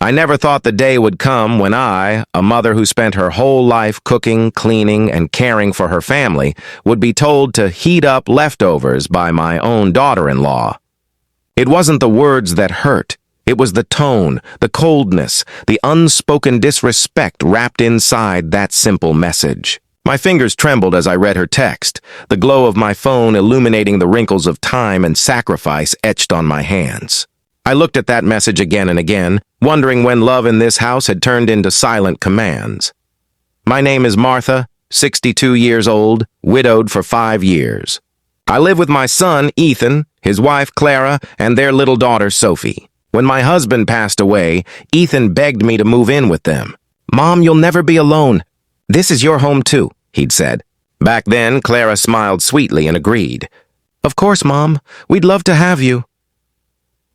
I never thought the day would come when I, a mother who spent her whole life cooking, cleaning, and caring for her family, would be told to heat up leftovers by my own daughter-in-law. It wasn't the words that hurt. It was the tone, the coldness, the unspoken disrespect wrapped inside that simple message. My fingers trembled as I read her text, the glow of my phone illuminating the wrinkles of time and sacrifice etched on my hands. I looked at that message again and again, wondering when love in this house had turned into silent commands. My name is Martha, 62 years old, widowed for 5 years. I live with my son, Ethan, his wife, Clara, and their little daughter, Sophie. When my husband passed away, Ethan begged me to move in with them. "Mom, you'll never be alone. This is your home too," he'd said. Back then, Clara smiled sweetly and agreed. "Of course, Mom. We'd love to have you."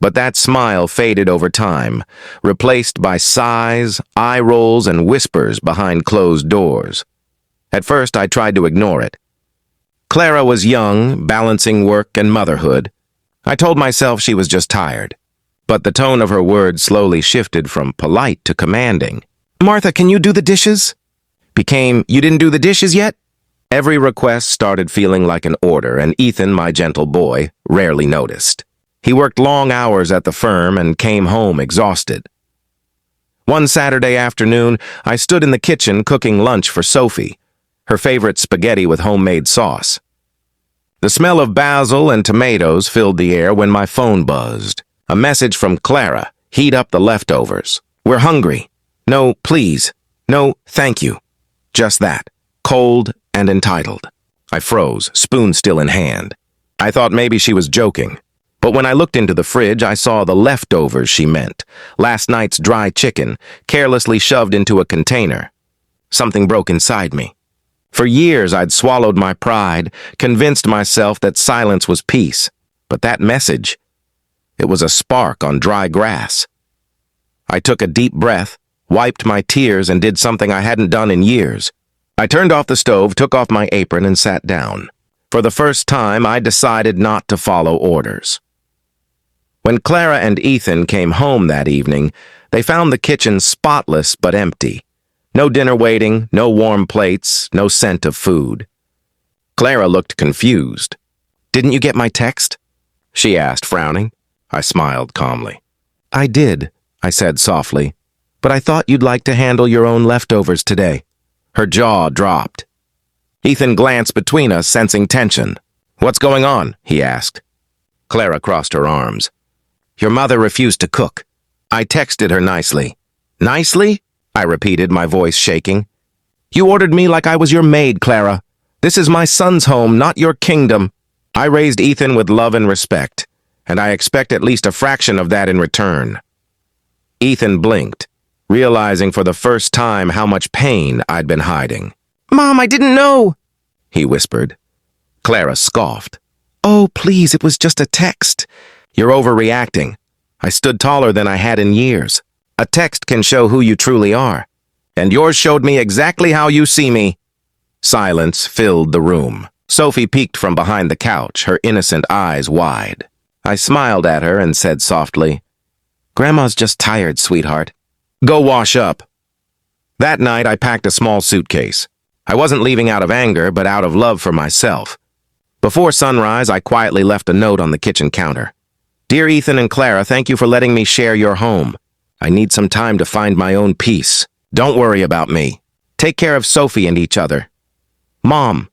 But that smile faded over time, replaced by sighs, eye rolls, and whispers behind closed doors. At first, I tried to ignore it. Clara was young, balancing work and motherhood. I told myself she was just tired. But the tone of her words slowly shifted from polite to commanding. "Martha, can you do the dishes?" Became, "You didn't do the dishes yet?" Every request started feeling like an order, and Ethan, my gentle boy, rarely noticed. He worked long hours at the firm and came home exhausted. One Saturday afternoon, I stood in the kitchen cooking lunch for Sophie, her favorite spaghetti with homemade sauce. The smell of basil and tomatoes filled the air when my phone buzzed. A message from Clara: "Heat up the leftovers. We're hungry. No, please. No, thank you." Just that, cold and entitled. I froze, spoon still in hand. I thought maybe she was joking. But when I looked into the fridge, I saw the leftovers she meant. Last night's dry chicken, carelessly shoved into a container. Something broke inside me. For years, I'd swallowed my pride, convinced myself that silence was peace. But that message, it was a spark on dry grass. I took a deep breath, wiped my tears, and did something I hadn't done in years. I turned off the stove, took off my apron, and sat down. For the first time, I decided not to follow orders. When Clara and Ethan came home that evening, they found the kitchen spotless but empty. No dinner waiting, no warm plates, no scent of food. Clara looked confused. "Didn't you get my text?" she asked, frowning. I smiled calmly. "I did," I said softly, "but I thought you'd like to handle your own leftovers today." Her jaw dropped. Ethan glanced between us, sensing tension. "What's going on?" he asked. Clara crossed her arms. "Your mother refused to cook." I texted her nicely. "Nicely?" I repeated, my voice shaking. "You ordered me like I was your maid, Clara. This is my son's home, not your kingdom." I raised Ethan with love and respect, and I expect at least a fraction of that in return. Ethan blinked, realizing for the first time how much pain I'd been hiding. "Mom, I didn't know," he whispered. Clara scoffed. "Oh, please, it was just a text." "You're overreacting." I stood taller than I had in years. "A text can show who you truly are. And yours showed me exactly how you see me." Silence filled the room. Sophie peeked from behind the couch, her innocent eyes wide. I smiled at her and said softly, "Grandma's just tired, sweetheart. Go wash up." That night, I packed a small suitcase. I wasn't leaving out of anger, but out of love for myself. Before sunrise, I quietly left a note on the kitchen counter. "Dear Ethan and Clara, thank you for letting me share your home. I need some time to find my own peace. Don't worry about me. Take care of Sophie and each other. Mom."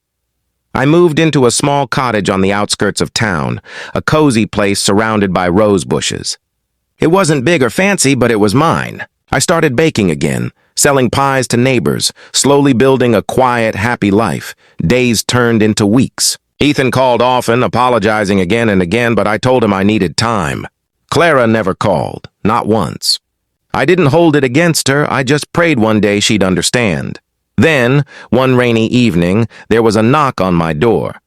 I moved into a small cottage on the outskirts of town, a cozy place surrounded by rose bushes. It wasn't big or fancy, but it was mine. I started baking again, selling pies to neighbors, slowly building a quiet, happy life. Days turned into weeks. Ethan called often, apologizing again and again, but I told him I needed time. Clara never called, not once. I didn't hold it against her, I just prayed one day she'd understand. Then, one rainy evening, there was a knock on my door.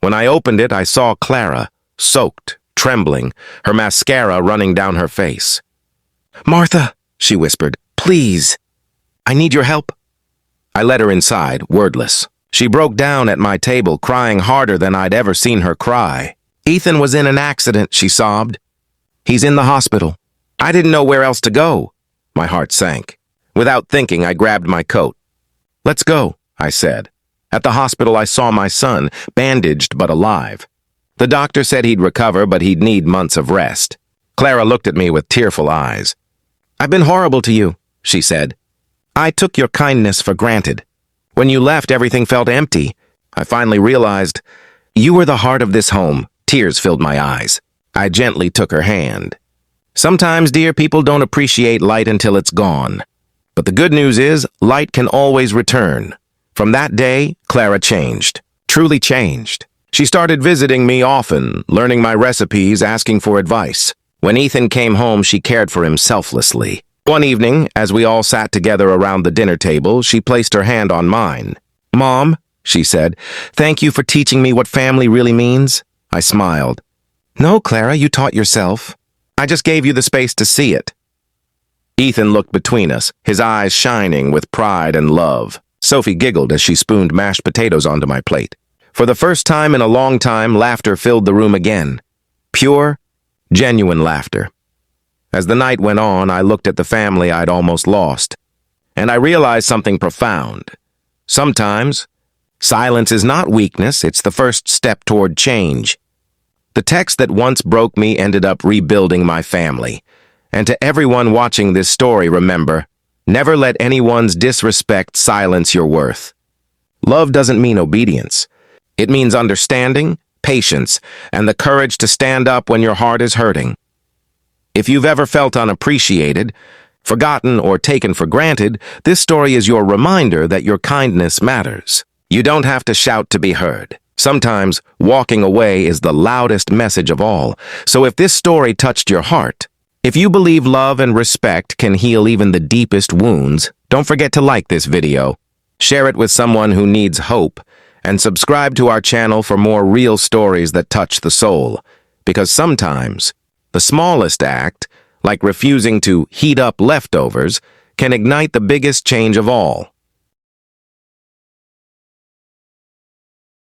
When I opened it, I saw Clara, soaked, trembling, her mascara running down her face. "Martha," she whispered, "please. I need your help." I led her inside, wordless. She broke down at my table, crying harder than I'd ever seen her cry. "Ethan was in an accident," she sobbed. "He's in the hospital. I didn't know where else to go." My heart sank. Without thinking, I grabbed my coat. "Let's go," I said. At the hospital, I saw my son, bandaged but alive. The doctor said he'd recover, but he'd need months of rest. Clara looked at me with tearful eyes. "I've been horrible to you," she said. "I took your kindness for granted. When you left, everything felt empty. I finally realized you were the heart of this home." Tears filled my eyes. I gently took her hand. "Sometimes, dear, people don't appreciate light until it's gone. But the good news is, light can always return." From that day, Clara changed. Truly changed. She started visiting me often, learning my recipes, asking for advice. When Ethan came home, she cared for him selflessly. One evening, as we all sat together around the dinner table, she placed her hand on mine. "Mom," she said, "thank you for teaching me what family really means." I smiled. "No, Clara, you taught yourself. I just gave you the space to see it." Ethan looked between us, his eyes shining with pride and love. Sophie giggled as she spooned mashed potatoes onto my plate. For the first time in a long time, laughter filled the room again. Pure, genuine laughter. As the night went on, I looked at the family I'd almost lost, and I realized something profound. Sometimes, silence is not weakness, it's the first step toward change. The text that once broke me ended up rebuilding my family. And to everyone watching this story, remember, never let anyone's disrespect silence your worth. Love doesn't mean obedience. It means understanding, patience, and the courage to stand up when your heart is hurting. If you've ever felt unappreciated, forgotten, or taken for granted, this story is your reminder that your kindness matters. You don't have to shout to be heard. Sometimes, walking away is the loudest message of all. So if this story touched your heart, if you believe love and respect can heal even the deepest wounds, don't forget to like this video, share it with someone who needs hope, and subscribe to our channel for more real stories that touch the soul. Because sometimes, the smallest act, like refusing to heat up leftovers, can ignite the biggest change of all.